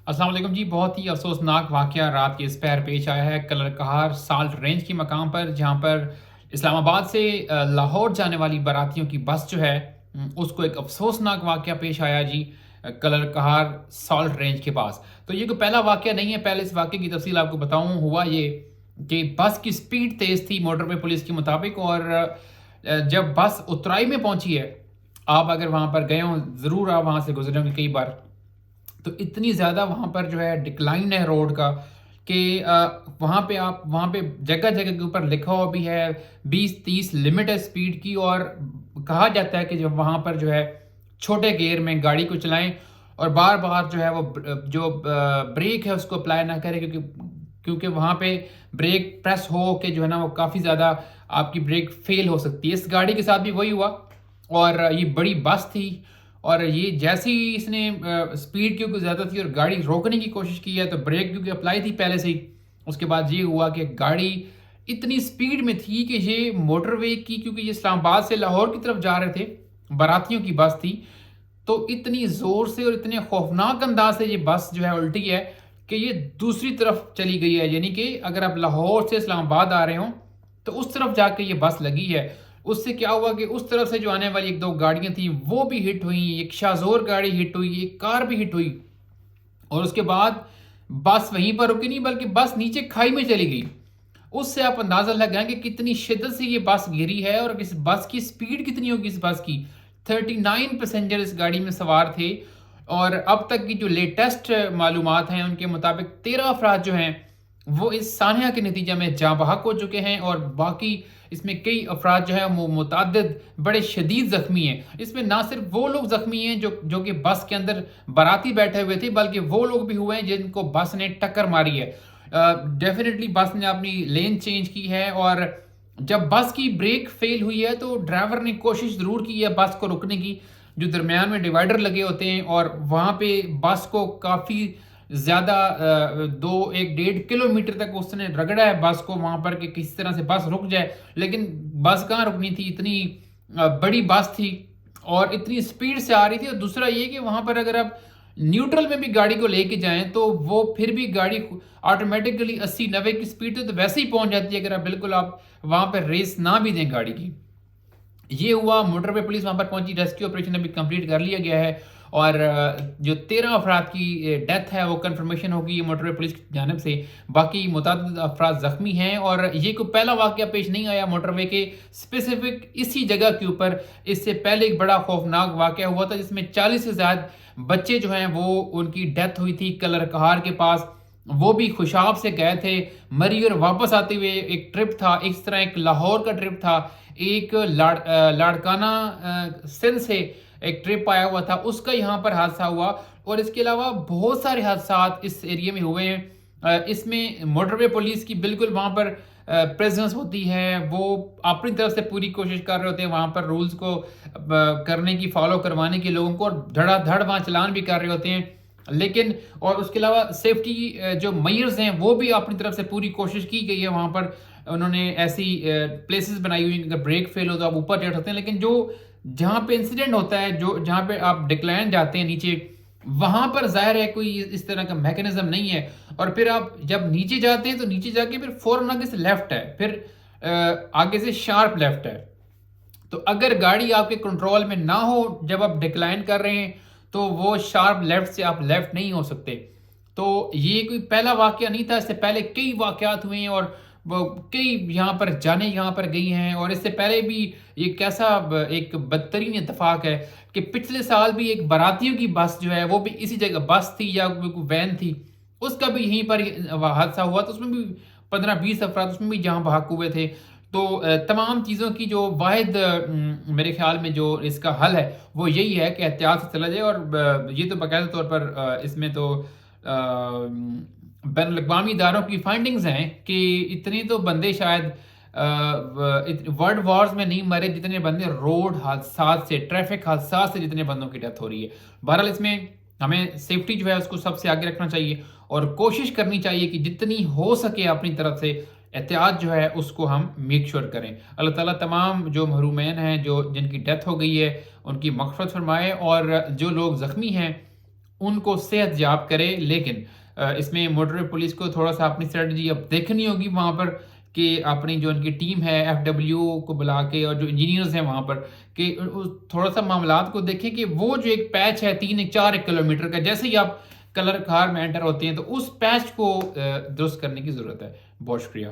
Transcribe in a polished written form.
السلام علیکم جی، بہت ہی افسوسناک واقعہ رات کے اسپیر پیش آیا ہے کلر کہار سالٹ رینج کے مقام پر، جہاں پر اسلام آباد سے لاہور جانے والی باراتیوں کی بس جو ہے اس کو ایک افسوسناک واقعہ پیش آیا جی، کلر کہار سالٹ رینج کے پاس۔ تو یہ کوئی پہلا واقعہ نہیں ہے، پہلے اس واقعے کی تفصیل آپ کو بتاؤں۔ ہوا یہ کہ بس کی سپیڈ تیز تھی موٹر وے پولیس کے مطابق، اور جب بس اترائی میں پہنچی ہے، آپ اگر وہاں پر گئے ہوں، ضرور آپ وہاں سے گزرے ہوں گے کئی بار، تو اتنی زیادہ وہاں پر جو ہے ڈکلائن ہے روڈ کا کہ وہاں پہ جگہ جگہ کے اوپر لکھا ہوا بھی ہے 20-30 لمٹ ہے سپیڈ کی، اور کہا جاتا ہے کہ جب وہاں پر جو ہے چھوٹے گیئر میں گاڑی کو چلائیں اور بار بار جو ہے وہ جو بریک ہے اس کو اپلائی نہ کریں، کیونکہ وہاں پہ بریک پریس ہو کے جو ہے نا وہ کافی زیادہ آپ کی بریک فیل ہو سکتی ہے۔ اس گاڑی کے ساتھ بھی وہی ہوا، اور یہ بڑی بس تھی، اور یہ جیسے ہی اس نے سپیڈ کیونکہ زیادہ تھی اور گاڑی روکنے کی کوشش کی ہے، تو بریک کیونکہ اپلائی تھی پہلے سے ہی، اس کے بعد یہ ہوا کہ گاڑی اتنی سپیڈ میں تھی کہ یہ موٹر وے کی، کیونکہ یہ اسلام آباد سے لاہور کی طرف جا رہے تھے، باراتیوں کی بس تھی، تو اتنی زور سے اور اتنے خوفناک انداز سے یہ بس جو ہے الٹی ہے کہ یہ دوسری طرف چلی گئی ہے، یعنی کہ اگر آپ لاہور سے اسلام آباد آ رہے ہوں تو اس طرف جا کے یہ بس لگی ہے۔ اس سے کیا ہوا کہ اس طرف سے جو آنے والی ایک دو گاڑیاں تھیں وہ بھی ہٹ ہوئیں، ایک شاہزور گاڑی ہٹ ہوئی، ایک کار بھی ہٹ ہوئی، اور اس کے بعد بس وہیں پر رکی نہیں بلکہ بس نیچے کھائی میں چلی گئی۔ اس سے آپ اندازہ لگائیں کہ کتنی شدت سے یہ بس گری ہے، اور اس بس کی سپیڈ کتنی ہوگی۔ اس بس کی 39 پیسنجر اس گاڑی میں سوار تھے، اور اب تک کی جو لیٹسٹ معلومات ہیں ان کے مطابق 13 افراد جو ہیں وہ اس سانحہ کے نتیجہ میں جاں بحق ہو چکے ہیں، اور باقی اس میں کئی افراد جو ہیں وہ متعدد بڑے شدید زخمی ہیں۔ اس میں نہ صرف وہ لوگ زخمی ہیں جو کہ بس کے اندر باراتی بیٹھے ہوئے تھے، بلکہ وہ لوگ بھی ہوئے ہیں جن کو بس نے ٹکر ماری ہے۔ ڈیفینیٹلی بس نے اپنی لین چینج کی ہے، اور جب بس کی بریک فیل ہوئی ہے تو ڈرائیور نے کوشش ضرور کی ہے بس کو روکنے کی، جو درمیان میں ڈیوائیڈر لگے ہوتے ہیں، اور وہاں پہ بس کو کافی زیادہ 1.5 کلومیٹر تک اس نے رگڑا ہے بس کو وہاں پر کہ کسی طرح سے بس رک جائے، لیکن بس کہاں رکنی تھی، اتنی بڑی بس تھی اور اتنی سپیڈ سے آ رہی تھی۔ اور دوسرا یہ کہ وہاں پر اگر آپ نیوٹرل میں بھی گاڑی کو لے کے جائیں تو وہ پھر بھی گاڑی آٹومیٹکلی 80-90 کی سپیڈ تو ویسے ہی پہنچ جاتی ہے اگر آپ بالکل آپ وہاں پہ ریس نہ بھی دیں گاڑی کی۔ یہ ہوا، موٹر وے پولیس وہاں پر پہنچی، ریسکیو آپریشن ابھی کمپلیٹ کر لیا گیا ہے، اور جو 13 افراد کی ڈیتھ ہے وہ کنفرمیشن ہوگی موٹر وے پولیس کی جانب سے، باقی متعدد افراد زخمی ہیں۔ اور یہ کوئی پہلا واقعہ پیش نہیں آیا موٹر وے کے اسپیسیفک اسی جگہ کے اوپر، اس سے پہلے ایک بڑا خوفناک واقعہ ہوا تھا جس میں 40 سے زائد بچے جو ہیں وہ ان کی ڈیتھ ہوئی تھی کلر کہار کے پاس۔ وہ بھی خوشاب سے گئے تھے مری، اور واپس آتے ہوئے ایک ٹرپ تھا، اس طرح ایک لاہور کا ٹرپ تھا، ایک لاڑکانہ سندھ سے ایک ٹرپ آیا ہوا تھا، اس کا یہاں پر حادثہ ہوا، اور اس کے علاوہ بہت سارے حادثات اس ایریے میں ہوئے ہیں۔ اس میں موٹر وے پولیس کی بالکل وہاں پر پریزنس ہوتی ہے، وہ اپنی طرف سے پوری کوشش کر رہے ہوتے ہیں وہاں پر رولز کو کرنے کی، فالو کروانے کی لوگوں کو، اور دھڑا دھڑ وہاں چلان بھی کر رہے ہوتے ہیں، لیکن اور اس کے علاوہ سیفٹی جو میئرز ہیں وہ بھی اپنی طرف سے پوری کوشش کی گئی ہے۔ وہاں پر انہوں نے ایسی پلیسز بنائی ہوئی ہیں کہ اگر بریک فیل ہو تو آپ اوپر چڑھ سکتے ہیں، لیکن جہاں پہ انسیڈنٹ ہوتا ہے، جہاں پہ آپ ڈکلائن جاتے ہیں نیچے، وہاں پر ظاہر ہے کوئی اس طرح کا میکانزم نہیں ہے، اور پھر آپ جب نیچے جاتے ہیں تو نیچے جا کے پھر فوراً آگے سے لیفٹ ہے، پھر آگے سے شارپ لیفٹ ہے، تو اگر گاڑی آپ کے کنٹرول میں نہ ہو جب آپ ڈکلائن کر رہے ہیں تو وہ شارپ لیفٹ سے آپ لیفٹ نہیں ہو سکتے۔ تو یہ کوئی پہلا واقعہ نہیں تھا، اس سے پہلے کئی واقعات ہوئے ہیں، اور وہ کئی یہاں پر جانے یہاں پر گئی ہیں، اور اس سے پہلے بھی یہ کیسا ایک بدترین اتفاق ہے کہ پچھلے سال بھی ایک باراتیوں کی بس جو ہے وہ بھی اسی جگہ بس تھی یا کوئی وین تھی، اس کا بھی یہیں پر حادثہ ہوا، تو اس میں بھی 15-20 افراد اس میں بھی جہاں بحق ہوئے تھے۔ تو تمام چیزوں کی جو واحد میرے خیال میں جو اس کا حل ہے وہ یہی ہے کہ احتیاط سے چلا جائے، اور یہ تو باقاعدہ طور پر اس میں تو بین الاقوامی اداروں کی فائنڈنگز ہیں کہ اتنے تو بندے شاید ورلڈ وارز میں نہیں مرے جتنے بندے روڈ حادثات سے، ٹریفک حادثات سے جتنے بندوں کی ڈیتھ ہو رہی ہے۔ بہرحال اس میں ہمیں سیفٹی جو ہے اس کو سب سے آگے رکھنا چاہیے، اور کوشش کرنی چاہیے کہ جتنی ہو سکے اپنی طرف سے احتیاط جو ہے اس کو ہم میک شور کریں۔ اللہ تعالیٰ تمام جو محرومین ہیں، جن کی ڈیتھ ہو گئی ہے، ان کی مغفرت فرمائے، اور جو لوگ زخمی ہیں ان کو صحت یاب کرے. لیکن اس میں موٹر پولیس کو تھوڑا سا اپنی اسٹریٹجی اب دیکھنی ہوگی وہاں پر کہ اپنی جو ان کی ٹیم ہے ایف ڈبلیو کو بلا کے اور جو انجینئرز ہیں وہاں پر کہ تھوڑا سا معاملات کو دیکھیں کہ وہ جو ایک پیچ ہے 4 کلومیٹر کا، جیسے ہی آپ کلر کار میں انٹر ہوتے ہیں تو اس پیچ کو درست کرنے کی ضرورت ہے. بہت شکریہ.